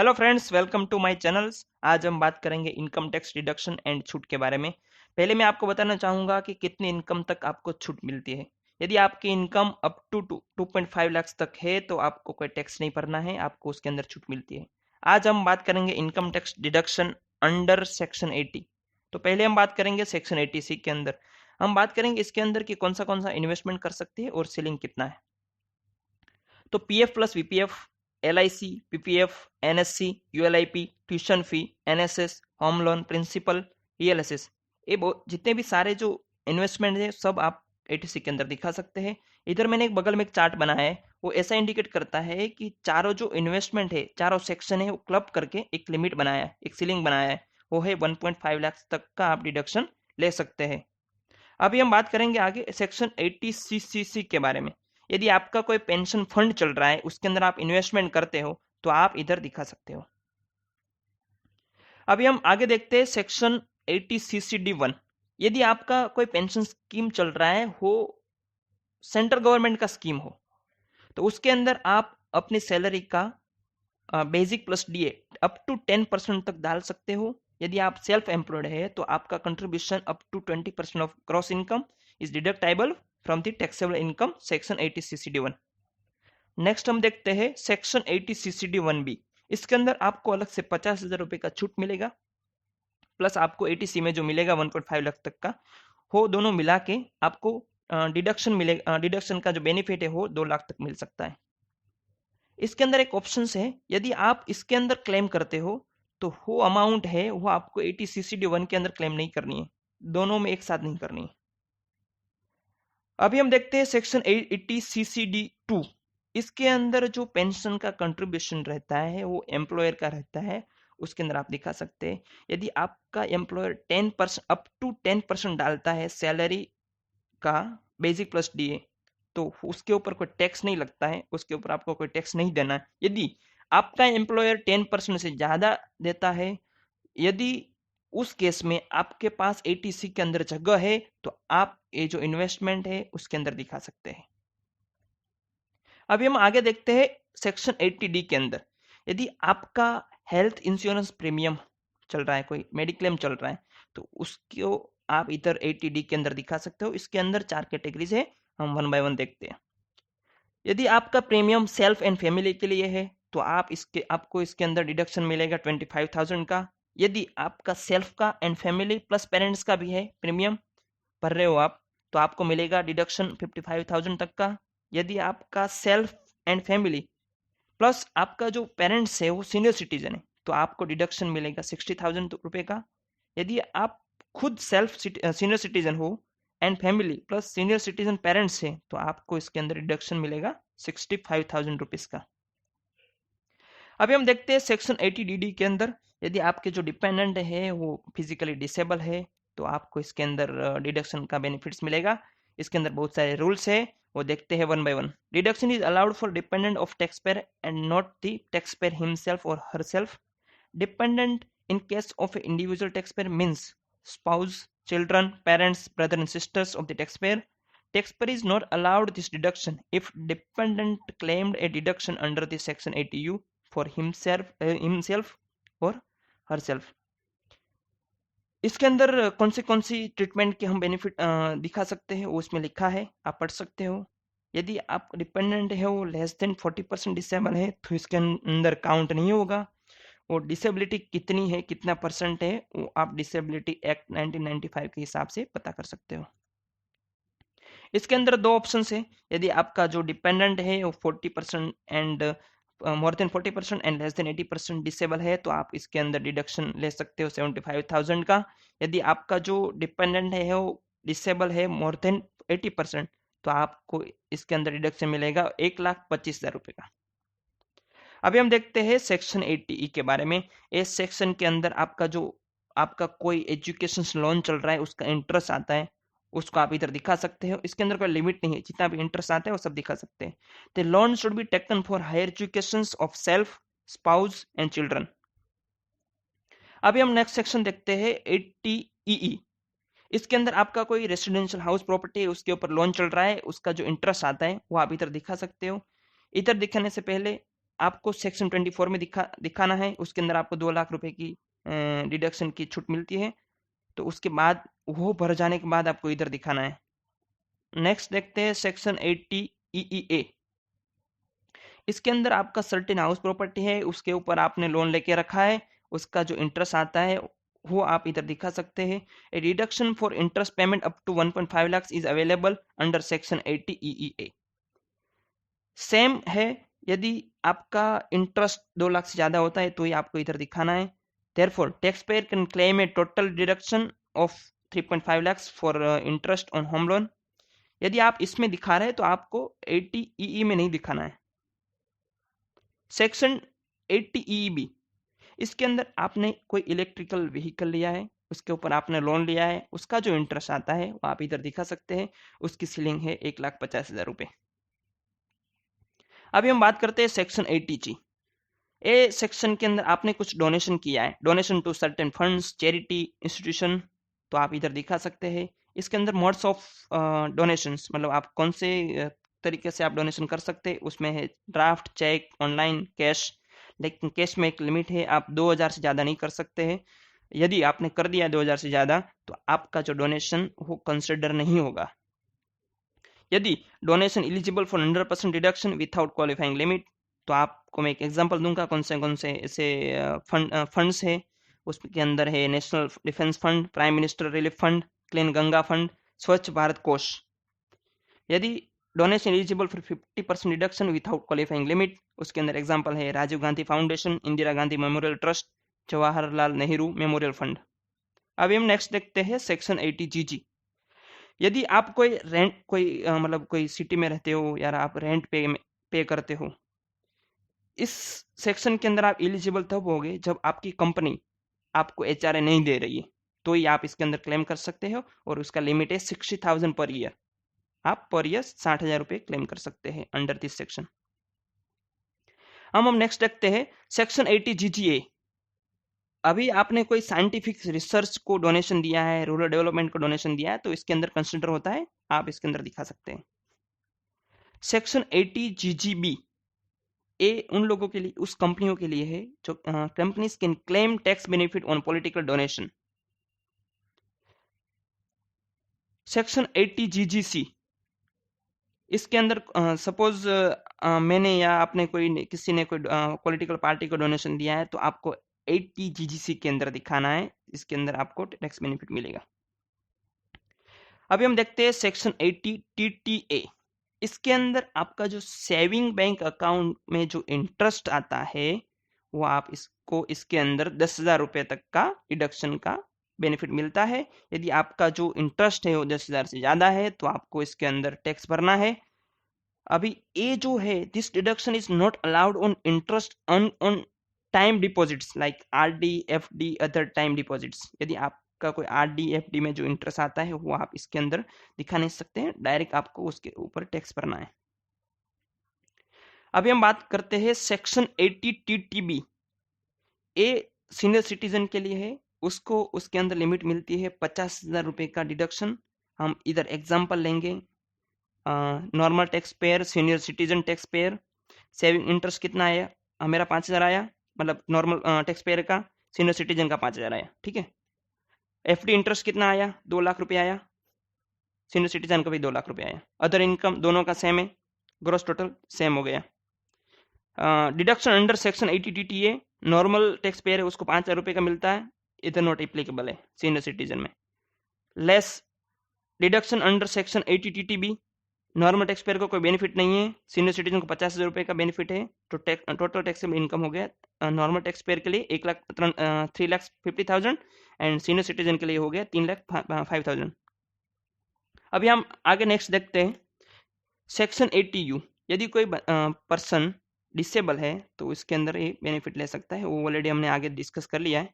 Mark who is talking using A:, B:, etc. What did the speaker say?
A: Hello friends, welcome to my channels. आज हम बात करेंगे इनकम टैक्स डिडक्शन एंड छूट के बारे में। पहले मैं आपको बताना चाहूँगा कि कितनी इनकम तक आपको छूट मिलती है। यदि आपकी इनकम अप टू 2.5 लाख तक है तो आपको कोई टैक्स नहीं भरना है, आपको उसके अंदर छूट मिलती है। आज हम बात करेंगे income tax deduction under section 80। तो पहले हम बात करेंगे सेक्शन 80C के अंदर। हम बात करेंगे इसके अंदर कि कौन सा इन्वेस्टमेंट कर सकते हैं और सीलिंग कितना है। तो PF plus VPF, LIC, PPF, NSC, ULIP, tuition fee, NSS, home loan, principal, ELSS, ये जितने भी सारे जो इन्वेस्टमेंट है सब आप एटीसी के अंदर दिखा सकते हैं। इधर मैंने एक बगल में एक चार्ट बनाया है, वो ऐसा इंडिकेट करता है कि चारों जो इन्वेस्टमेंट है, चारों सेक्शन है, वो क्लब करके एक लिमिट बनाया है, एक सीलिंग बनाया है। वो है 1.5 लाख तक का आप डिडक्शन ले सकते हैं। अभी हम बात करेंगे आगे सेक्शन 80CCC के बारे में। यदि आपका कोई पेंशन फंड चल रहा है, उसके अंदर आप इन्वेस्टमेंट करते हो तो आप इधर दिखा सकते हो। अभी हम आगे देखते हैं सेक्शन 80CCD1। यदि आपका कोई पेंशन स्कीम चल रहा है, हो सेंट्रल गवर्नमेंट का स्कीम हो, तो उसके अंदर आप अपनी सैलरी का basic plus DA up to 10% तक डाल सकते हो। यदि आप सेल्फ एम्प्लॉयड है तो आपका contribution up to 20% of gross income is deductible from the taxable income section 80CCD1। Next हम देखते हैं सेक्शन 80CCD1B। इसके अंदर आपको अलग से 50,000 रुपए का छूट मिलेगा, प्लस आपको 80C में जो मिलेगा 1.5 लाख तक का, हो दोनों मिला के आपको डिडक्शन मिलेगा। डिडक्शन का जो बेनिफिट है वो 2 लाख तक मिल सकता है। इसके अंदर एक ऑप्शन है, यदि आप इसके अंदर क्लेम करते हो तो वो अमाउंट है वो आपको 80CCD1 के अंदर क्लेम नहीं करनी है, दोनों में एक साथ नहीं करनी है। अभी हम देखते हैं सेक्शन 80CCD2। इसके अंदर जो पेंशन का कंट्रीब्यूशन रहता है वो एम्प्लॉयर का रहता है। उसके अंदर आप दिखा सकते हैं, यदि आपका एम्प्लॉयर 10% अप टू 10% डालता है सैलरी का बेसिक प्लस डीए, तो उसके ऊपर कोई टैक्स नहीं लगता है, उसके ऊपर आपको कोई टैक्स नहीं देना है। यदि आपका एम्प्लॉयर 10% से ज्यादा देता है, यदि उस केस में आपके पास एटीसी के अंदर जगह है, तो आप ये जो इन्वेस्टमेंट है उसके अंदर दिखा सकते हैं। अभी हम आगे देखते हैं सेक्शन 80D के अंदर। यदि आपका हेल्थ इंश्योरेंस प्रीमियम चल रहा है, कोई मेडिक्लेम चल रहा है, तो उसको आप इधर 80D के अंदर दिखा सकते हो। इसके अंदर 4 कैटेगरीज है, हम वन बाय वन देखते हैं। यदि आपका प्रीमियम सेल्फ एंड फैमिली के लिए है तो आपको इसके अंदर डिडक्शन मिलेगा 25,000 का। यदि आपका सेल्फ का एंड फैमिली प्लस पेरेंट्स का भी है प्रीमियम भर रहे हो आप, तो आपको मिलेगा डिडक्शन 55,000 तक का। यदि आपका सेल्फ एंड फैमिली प्लस आपका जो पेरेंट्स है वो सीनियर सिटीजन है, तो आपको डिडक्शन मिलेगा 60,000 रुपए का। यदि आप खुद सेल्फ सीनियर सिटीजन हो and family plus senior citizen parents है, तो आपको इसके अंदर डिडक्शन मिलेगा 65,000 रुपीज का। अभी हम देखते हैं सेक्शन 80DD के अंदर। यदि आपके जो डिपेंडेंट है वो फिजिकली डिसेबल है, तो आपको इसके अंदर डिडक्शन का बेनिफिट्स मिलेगा। इसके अंदर बहुत सारे रूल्स है, वो देखते हैं one by one. Deduction is allowed for dependent of tax payer and not the tax payer himself और herself. Dependent in case of a individual tax payer means spouse, children, parents, brother and sisters of the taxpayer. Taxpayer is not allowed this deduction if dependent claimed a deduction under the section 80U for himself or herself. इसके अंदर कौन seed treatment के हम benefit दिखा सकते हैं वो इसमें लिखा है, आप पढ़ सकते हो। यदि आप डिपेंडेंट है वो लेस देन 40% डिसेबल है तो इसके अंदर काउंट नहीं होगा। और डिसेबिलिटी कितनी है, कितना परसेंट है, वो आप डिसेबिलिटी एक्ट 1995 के हिसाब से पता कर सकते हो। इसके अंदर 2 ऑप्शन है, यदि आपका जो डिपेंडेंट है वो 40% and more than 40% and less than 80% disable है, तो आप इसके अंदर डिडक्शन ले सकते हो 75,000 का। यदि आपका जो डिपेंडेंट है वो डिसेबल है मोर देन 80%, तो आपको इसके अंदर डिडक्शन मिलेगा 1,25,000 रुपए का। अभी हम देखते हैं सेक्शन 80E के बारे में। इस सेक्शन के अंदर आपका कोई एजुकेशन लोन चल रहा है, उसका इंटरेस्ट आता है, उसको आप इधर दिखा सकते हो। इसके अंदर कोई लिमिट नहीं है, जितना भी इंटरेस्ट आता है वो सब दिखा सकते हैं। The loan should be taken for higher education of self, spouse and children. अभी हम नेक्स्ट सेक्शन देखते हैं 80EE। इसके अंदर आपका कोई रेसिडेंशियल हाउस प्रॉपर्टी है, उसके ऊपर लोन चल रहा है, उसका जो इंटरेस्ट आता है वो आप इधर दिखा सकते हो। इधर दिखाने से पहले आपको सेक्शन 24 में दिखाना है, उसके अंदर आपको 2 लाख रुपए की डिडक्शन की छूट मिलती है, तो उसके बाद वो भर जाने के बाद आपको इधर दिखाना है। नेक्स्ट देखते हैं सेक्शन 80 EEA। इसके अंदर आपका सर्टेन हाउस प्रॉपर्टी है, उसके ऊपर आपने लोन लेके रखा है, उसका जो इंटरेस्ट आता है वो आप इधर दिखा सकते हैं। A reduction for interest payment up to 1.5 lakh is available under section 80 EEA। Same है, यदि आपका इंटरेस्ट 2 लाख से ज्यादा होता है तो ही आपको इधर दिखाना है। Therefore, taxpayer can claim a total deduction of 3.5 lakhs for interest on home loan। यदि आप इसमें दिखा रहे हैं तो आपको 80 EE में नहीं दिखाना है। सेक्शन 80 EEB, इसके अंदर आपने कोई इलेक्ट्रिकल व्हीकल लिया है, उसके ऊपर आपने लोन लिया है, उसका जो इंटरेस्ट आता है वो आप इधर दिखा सकते हैं। उसकी सीलिंग है 1,50,000 रुपए। अभी हम बात करते हैं सेक्शन 80G। ए सेक्शन के अंदर आपने कुछ डोनेशन किया है, donation to certain funds, charity, institution, तो आप इधर दिखा सकते हैं। इसके अंदर मोड्स ऑफ डोनेशंस, मतलब आप कौन से तरीके से आप डोनेशन कर सकते हैं, उसमें है ड्राफ्ट, चेक, ऑनलाइन, कैश। लेकिन कैश में एक लिमिट है, आप 2,000 से ज़्यादा नहीं कर सकते हैं। यदि आपने कर दिया 2,000 से ज़्यादा तो आपका जो डोनेशन वो कंसिडर नहीं होगा। यदि donation eligible for 100% deduction without qualifying limit, तो आपको मैं एक एग्जांपल दूंगा कौन से ऐसे फंड्स है। उसके अंदर है national defence fund, prime minister relief fund, clean Ganga fund, Swachh Bharat Kosh. यदि donation eligible for 50% deduction without qualifying limit, उसके अंदर एग्जांपल है Rajiv Gandhi foundation, Indira Gandhi memorial trust, Jawaharlal Nehru memorial fund. अभी हम नेक्स्ट देखते हैं सेक्शन 80GG। यदि आप कोई रेंट मतलब कोई सिटी में रहते हो या आप रेंट पे करते हो, इस सेक्शन के अंदर आप एलिजिबल तब होगे जब आपकी कंपनी आपको HRA नहीं दे रही है, तो ही आप इसके अंदर क्लेम कर सकते हो। और उसका लिमिट है 60,000 पर ईयर। आप पर ईयर 60,000 रुपये क्लेम कर सकते हैं अंडर दिस सेक्शन। हम नेक्स्ट देखते हैं सेक्शन 80GGA। अभी आपने कोई साइंटिफिक रिसर्च को डोनेशन दिया है, रूरल डेवलपमेंट को डोनेशन दिया है, तो इसके अंदर कंसिडर होता है, आप इसके अंदर दिखा सकते हैं। सेक्शन 80GGB ए उन लोगों के लिए, उस कंपनियों के लिए है जो companies can claim tax benefit on political donation. Section 80GGC, इसके अंदर सपोज मैंने या आपने किसी ने कोई पॉलिटिकल पार्टी को डोनेशन दिया है, तो आपको 80GGC के अंदर दिखाना है, इसके अंदर आपको टैक्स बेनिफिट मिलेगा। अभी हम देखते हैं सेक्शन 80TTA। इसके अंदर आपका जो सेविंग बैंक अकाउंट में जो इंटरेस्ट आता है वो आप इसके अंदर 10,000 रुपये तक का डिडक्शन का बेनिफिट मिलता है। यदि आपका जो इंटरेस्ट है वो 10,000 से ज़्यादा है तो आपको इसके अंदर टैक्स भरना है। अभी ये जो है, this deduction is not allowed on interest on time deposits like RD, FD, other time deposits. यदि आपका कोई RD, FD में जो इंटरेस्ट आता है वो आप इसके अंदर दिखा नहीं सकते हैं, डायरेक्ट आपको उसके ऊपर टैक्स भरना है। अभी हम बात करते हैं section 80TTB। A senior citizen के लिए है, उसको उसके अंदर लिमिट मिलती है 50,000 रुपये का डिडक्शन। हम इधर एग्जाम्पल लेंगे, normal tax payer, senior citizen tax payer. Saving interest कितना आया, मेरा 5,000 आया, मतलब नॉर्मल टैक्स पेयर का, सीनियर सिटीजन का 5,000 आया, ठीक है। FD इंटरेस्ट कितना आया, 2 लाख रुपये आया, सीनियर सिटीजन का भी 2 लाख रुपये आया। अदर इनकम दोनों का सेम है, ग्रोस टोटल सेम हो गया। Deduction under section 80TTA, normal tax payer है उसको 5,000 रुपये का मिलता है, इधर नॉट एप्लीकेबल है सीनियर सिटीजन में। Less deduction under section 80TTB, normal tax payer को कोई बेनिफिट नहीं है, सीनियर सिटीजन को 50,000 रुपये का बेनिफिट है, तो टोटल टैक्सेबल इनकम हो गया नॉर्मल टैक्स पेयर के लिए 3,50,000 एंड सीनियर सिटीजन के लिए हो गया 3,05,000। अभी हम आगे नेक्स्ट देखते हैं सेक्शन 80U। यदि कोई पर्सन डिसेबल है तो इसके अंदर ये बेनिफिट ले सकता है, वो ऑलरेडी हमने आगे डिस्कस कर लिया है।